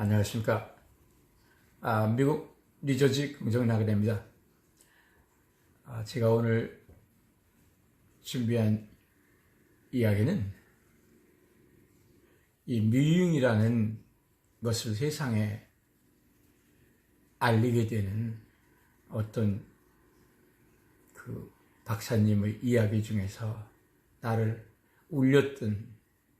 안녕하십니까. 미국 뉴저지 긍정나그네입니다. 제가 오늘 준비한 이야기는 이 뮤잉이라는 것을 세상에 알리게 되는 어떤 그 박사님의 이야기 중에서 나를 울렸던,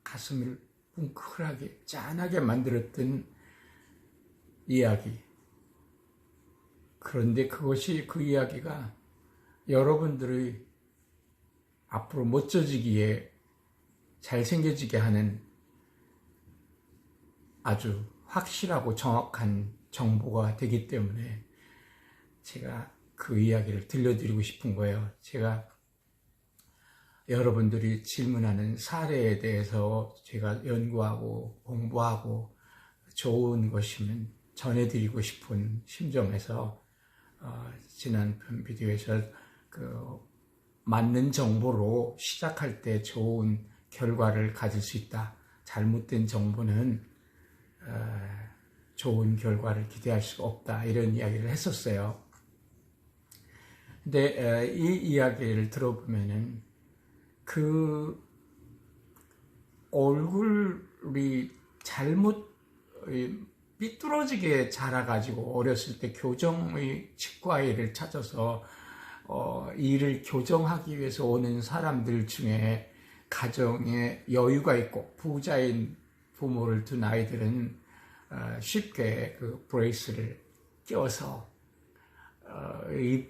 가슴을 뭉클하게 짠하게 만들었던 이야기. 그런데 그 이야기가 여러분들의 앞으로 멋져지기에, 잘생겨지게 하는 아주 확실하고 정확한 정보가 되기 때문에 제가 그 이야기를 들려드리고 싶은 거예요. 제가 여러분들이 질문하는 사례에 대해서 제가 연구하고 공부하고 좋은 것이면 전해드리고 싶은 심정에서 지난 비디오에서 맞는 정보로 시작할 때 좋은 결과를 가질 수 있다. 잘못된 정보는 좋은 결과를 기대할 수가 없다. 이런 이야기를 했었어요. 근데 이 이야기를 들어보면은 그 얼굴이 잘못 삐뚤어지게 자라가지고 어렸을 때 교정의 치과의를 찾아서 이를 교정하기 위해서 오는 사람들 중에 가정에 여유가 있고 부자인 부모를 둔 아이들은 쉽게 그 브레이스를 껴서 이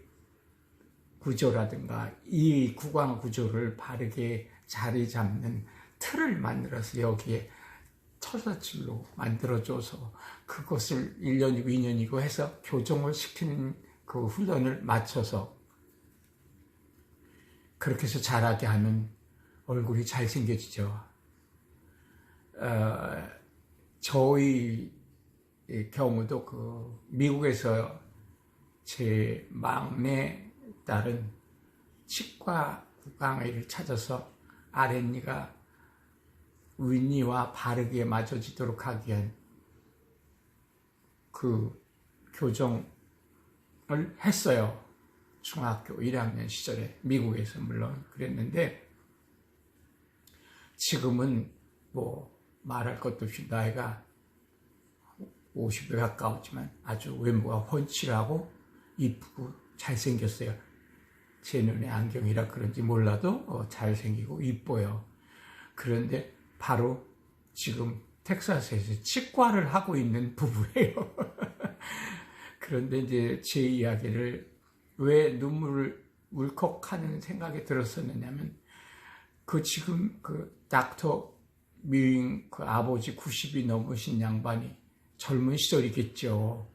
구조라든가 이 구강 구조를 바르게 자리 잡는 틀을 만들어서 여기에 처사질로 만들어줘서 그것을 1년이고 2년이고 해서 교정을 시키는 그 훈련을 맞춰서 그렇게 해서 자라게 하면 얼굴이 잘생겨지죠. 저희 경우도 미국에서 제 막내 딸은 치과 구강의를 찾아서 아랫니가 윗니와 바르게 맞춰지도록 하기 위한 그 교정을 했어요. 중학교 1학년 시절에 미국에서 물론 그랬는데 지금은 뭐 말할 것도 없이 나이가 50에 가까웠지만 아주 외모가 훤칠하고 이쁘고 잘생겼어요. 제 눈에 안경이라 그런지 몰라도 잘생기고 이뻐요. 그런데 바로 지금 텍사스에서 치과를 하고 있는 부부예요. 그런데 이제 제 이야기를 왜 눈물을 울컥하는 생각이 들었었느냐면 지금 닥터 뮤잉 아버지 90이 넘으신 양반이 젊은 시절이겠죠.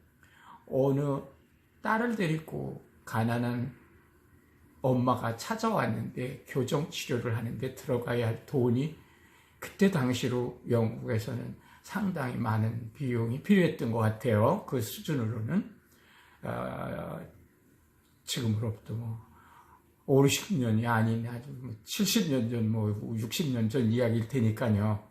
어느 딸을 데리고 가난한 엄마가 찾아왔는데 교정 치료를 하는데 들어가야 할 돈이 그때 당시로 영국에서는 상당히 많은 비용이 필요했던 것 같아요. 그 수준으로는 지금으로부터 50년이 아닌 아주 70년 전, 60년 전 이야기일 테니까요.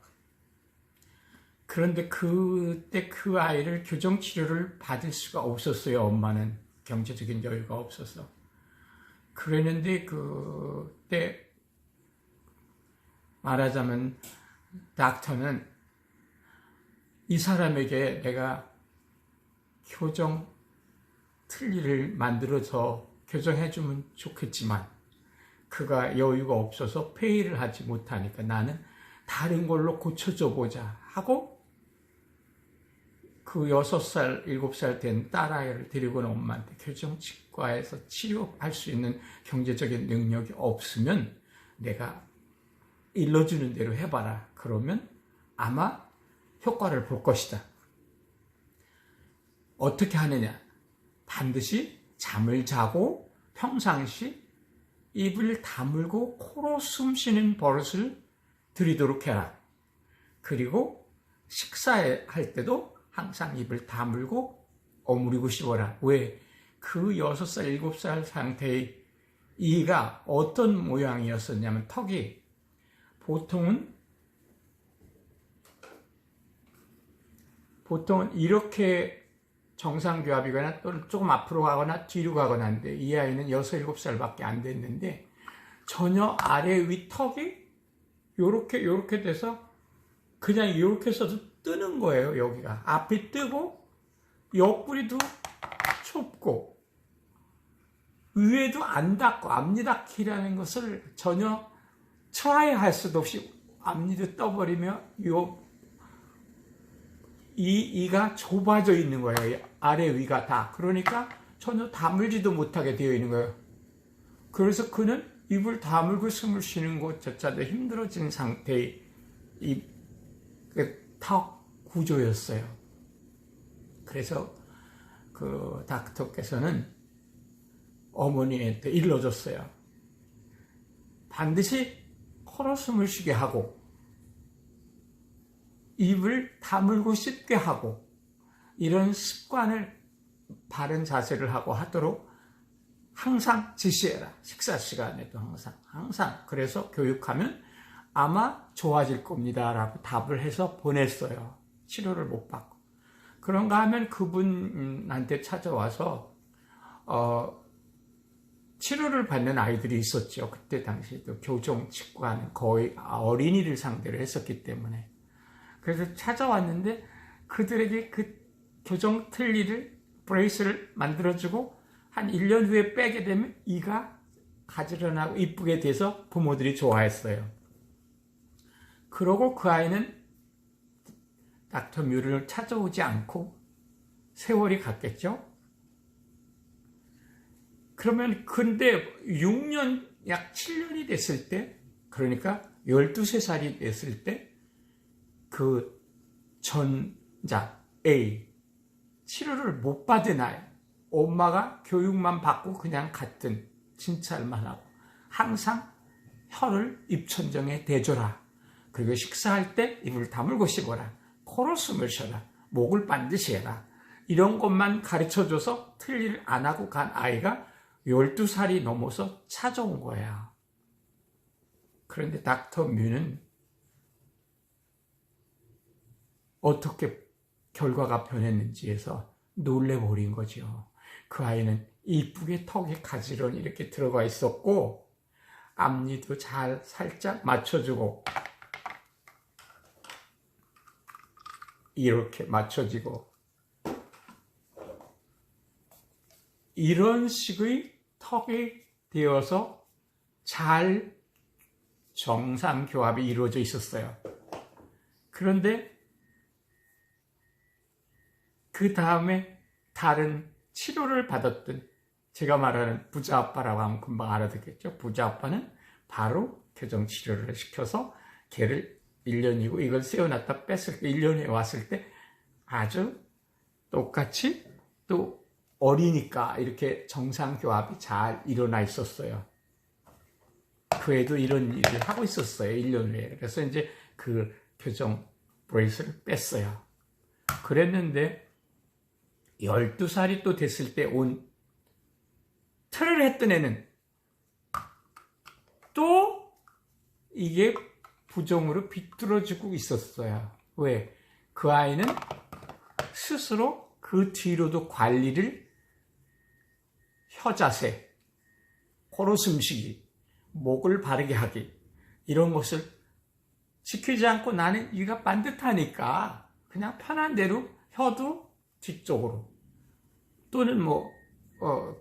그런데 그때 그 아이를 교정 치료를 받을 수가 없었어요. 엄마는 경제적인 여유가 없어서. 그랬는데 그때 말하자면 닥터는 이 사람에게 내가 교정 틀니를 만들어서 교정해주면 좋겠지만 그가 여유가 없어서 페이를 하지 못하니까 나는 다른 걸로 고쳐줘 보자 하고 그 6살, 7살 된 딸아이를 데리고 온 엄마한테 교정치과에서 치료할 수 있는 경제적인 능력이 없으면 내가 일러주는 대로 해봐라. 그러면 아마 효과를 볼 것이다. 어떻게 하느냐? 반드시 잠을 자고 평상시 입을 다물고 코로 숨 쉬는 버릇을 들이도록 해라. 그리고 식사할 때도 항상 입을 다물고 오므리고 씹어라. 왜? 그 6살, 7살 상태의 이가 어떤 모양이었었냐면 턱이 보통은 보통은 이렇게 정상교합이거나 또는 조금 앞으로 가거나 뒤로 가거나 하는데 이 아이는 6, 7살밖에 안 됐는데 전혀 아래 위 턱이 요렇게 돼서 그냥 이렇게 서도 뜨는 거예요. 여기가 앞이 뜨고 옆구리도 좁고 위에도 안 닿고 앞니다키라는 것을 전혀 트라이 할 수도 없이 앞니도 떠버리며 이가 좁아져 있는 거예요. 아래 위가 다. 그러니까 전혀 다물지도 못하게 되어 있는 거예요. 그래서 그는 입을 다물고 숨을 쉬는 것조차도 힘들어진 상태의 턱 구조였어요. 그래서 그 닥터께서는 어머니한테 일러줬어요. 반드시 코로 숨을 쉬게 하고 입을 다물고 씹게 하고 이런 습관을 바른 자세를 하고 하도록 항상 지시해라. 식사 시간에도 항상 그래서 교육하면 아마 좋아질 겁니다 라고 답을 해서 보냈어요. 치료를 못 받고. 그런가 하면 그분한테 찾아와서 치료를 받는 아이들이 있었죠. 그때 당시에도 교정 치과는 거의 어린이를 상대로 했었기 때문에. 그래서 찾아왔는데 그들에게 그 교정 틀니를 브레이스를 만들어주고 한 1년 후에 빼게 되면 이가 가지런하고 이쁘게 돼서 부모들이 좋아했어요. 그러고 그 아이는 닥터 뮤를 찾아오지 않고 세월이 갔겠죠. 그러면 근데 6년 약 7년이 됐을 때 그러니까 12살이 됐을 때 그 전자 A 치료를 못 받은 아이 엄마가 교육만 받고 그냥 갔든 진찰만 하고 항상 혀를 입천정에 대줘라. 그리고 식사할 때 입을 다물고 씹어라. 코로 숨을 쉬어라. 목을 반드시 해라. 이런 것만 가르쳐줘서 틀니를 안 하고 간 아이가 12살이 넘어서 찾아온 거야. 그런데 닥터 뮤는 어떻게 결과가 변했는지 해서 놀래버린 거죠. 그 아이는 이쁘게 턱에 가지런히 이렇게 들어가 있었고 앞니도 잘 살짝 맞춰주고 이렇게 맞춰지고 이런 식의 턱이 되어서 잘 정상교합이 이루어져 있었어요. 그런데 그 다음에 다른 치료를 받았던 제가 말하는 부자 아빠라고 하면 금방 알아듣겠죠. 부자 아빠는 바로 교정 치료를 시켜서 걔를 1년이고 이걸 세워놨다 뺐을 때 1년에 왔을 때 아주 똑같이 또 어리니까 이렇게 정상교합이 잘 일어나 있었어요. 그 애도 이런 일을 하고 있었어요. 1년 후에. 그래서 이제 그 교정 브레이스를 뺐어요. 그랬는데 12살이 또 됐을 때 온 틀을 했던 애는 또 이게 부종으로 비뚤어지고 있었어요. 왜? 그 아이는 스스로 그 뒤로도 관리를 혀 자세, 코로 숨쉬기, 목을 바르게 하기 이런 것을 지키지 않고 나는 이가 반듯하니까 그냥 편한 대로 혀도 뒤쪽으로 또는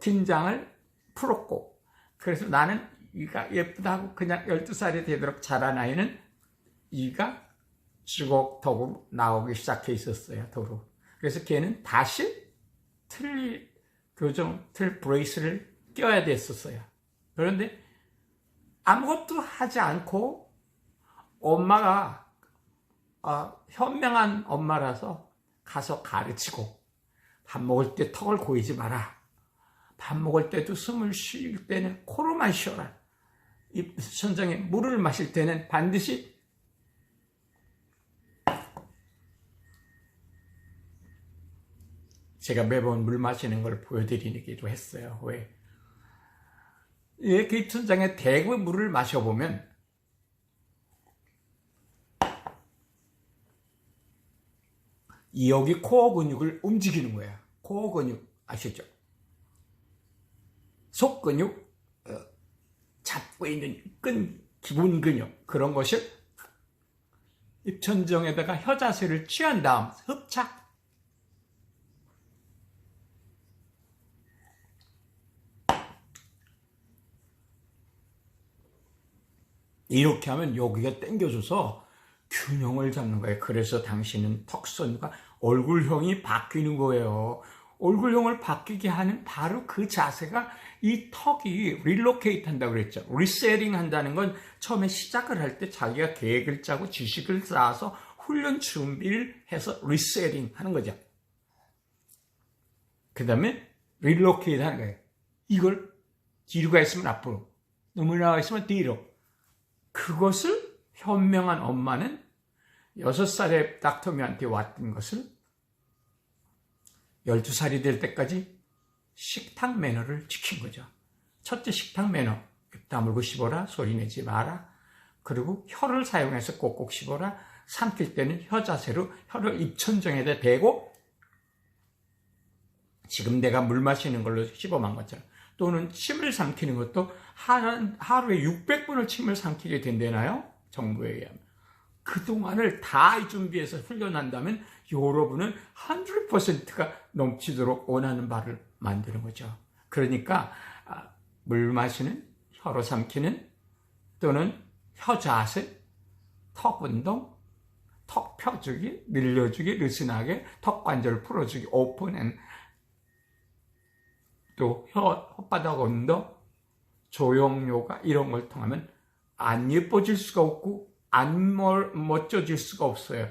긴장을 풀었고 그래서 나는 이가 예쁘다고 그냥 12살이 되도록 자란 아이는 이가 주걱턱으로 나오기 시작해 있었어요. 도로. 그래서 걔는 다시 교정 틀 브레이스를 껴야 됐었어요. 그런데 아무것도 하지 않고 엄마가 현명한 엄마라서 가서 가르치고 밥 먹을 때 턱을 고이지 마라. 밥 먹을 때도 숨을 쉴 때는 코로만 쉬어라. 입 천장에 물을 마실 때는 반드시 제가 매번 물 마시는 걸 보여드리기도 했어요. 왜? 이렇게 천장에 대고 물을 마셔보면 여기 코어 근육을 움직이는 거야. 코어 근육 아시죠? 속 근육, 잡고 있는 기본 근육, 그런 것을 입천정에다가 혀 자세를 취한 다음 흡착. 이렇게 하면 여기가 당겨져서 균형을 잡는 거예요. 그래서 당신은 턱선과 얼굴형이 바뀌는 거예요. 얼굴형을 바뀌게 하는 바로 그 자세가 이 턱이 릴로케이트 한다고 그랬죠. 리셋팅 한다는 건 처음에 시작을 할 때 자기가 계획을 짜고 지식을 쌓아서 훈련 준비를 해서 리셋팅 하는 거죠. 그 다음에 릴로케이트 하는 거예요. 이걸 뒤로 가 있으면 앞으로, 너무 나와 있으면 뒤로. 그것을 현명한 엄마는 6살에 닥터미한테 왔던 것을 12살이 될 때까지 식탁 매너를 지킨 거죠. 첫째, 식탁 매너. 입 다물고 씹어라, 소리 내지 마라. 그리고 혀를 사용해서 꼭꼭 씹어라. 삼킬 때는 혀 자세로 혀를 입천정에다 대고, 지금 내가 물 마시는 걸로 씹어만 것처럼. 또는 침을 삼키는 것도 하루에 600번을 침을 삼키게 된다나요? 정부에 의하면. 그동안을 다 준비해서 훈련한다면 여러분은 100%가 넘치도록 원하는 바를 만드는 거죠. 그러니까 물 마시는, 혀로 삼키는, 또는 혀 자세, 턱 운동, 턱 펴주기, 늘려주기, 느슨하게, 턱 관절 풀어주기, 오픈 앤, 또 혓바닥 운동, 조형 요가, 이런 걸 통하면 안 예뻐질 수가 없고 안 멋져질 수가 없어요.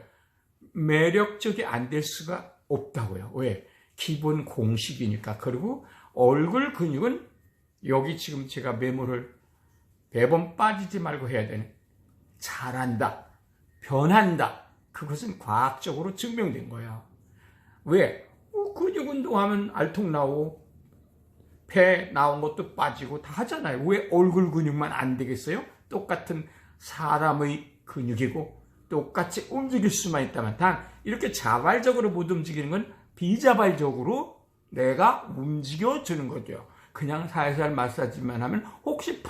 매력적이 안 될 수가 없다고요. 왜? 기본 공식이니까. 그리고 얼굴 근육은 여기 지금 제가 메모를 매번 빠지지 말고 해야 되는, 잘한다, 변한다. 그것은 과학적으로 증명된 거야. 왜? 근육 운동하면 알통 나오고 배 나온 것도 빠지고 다 하잖아요. 왜 얼굴 근육만 안 되겠어요? 똑같은 사람의 근육이고 똑같이 움직일 수만 있다면, 단 이렇게 자발적으로 못 움직이는 건 비자발적으로 내가 움직여주는 거죠. 그냥 살살 마사지만 하면 혹시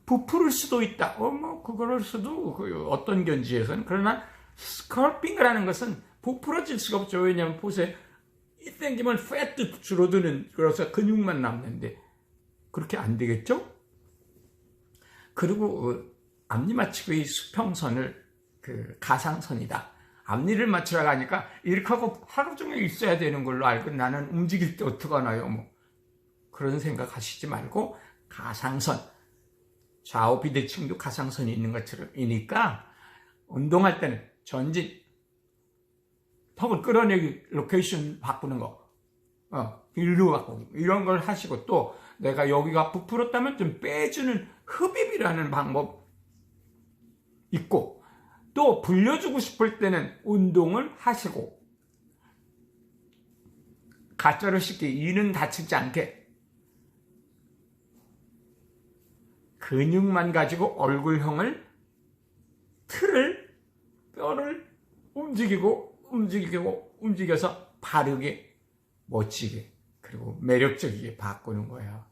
부풀을 수도 있다. 그럴 수도, 어떤 견지에서는. 그러나 스컬핑을 하는 것은 부풀어질 수가 없죠. 왜냐하면 보세요. 이 땡기면 패트 줄어드는, 그래서 근육만 남는데 그렇게 안 되겠죠? 그리고 앞니마치의 수평선을 가상선이다. 앞니를 맞추라고 하니까 이렇게 하고 하루 종일 있어야 되는 걸로 알고 나는 움직일 때 어떡하나요? 그런 생각 하시지 말고 가상선, 좌우 비대칭도 가상선이 있는 것처럼 이니까 운동할 때는 전진, 턱을 끌어내기, 로케이션 바꾸는 거, 일로 바꾸기, 이런 걸 하시고, 또 내가 여기가 부풀었다면 좀 빼주는 흡입이라는 방법 있고, 또 불려주고 싶을 때는 운동을 하시고, 가짜로 쉽게 이는 다치지 않게 근육만 가지고 얼굴형을, 뼈를 움직여서 바르게, 멋지게, 그리고 매력적이게 바꾸는 거예요.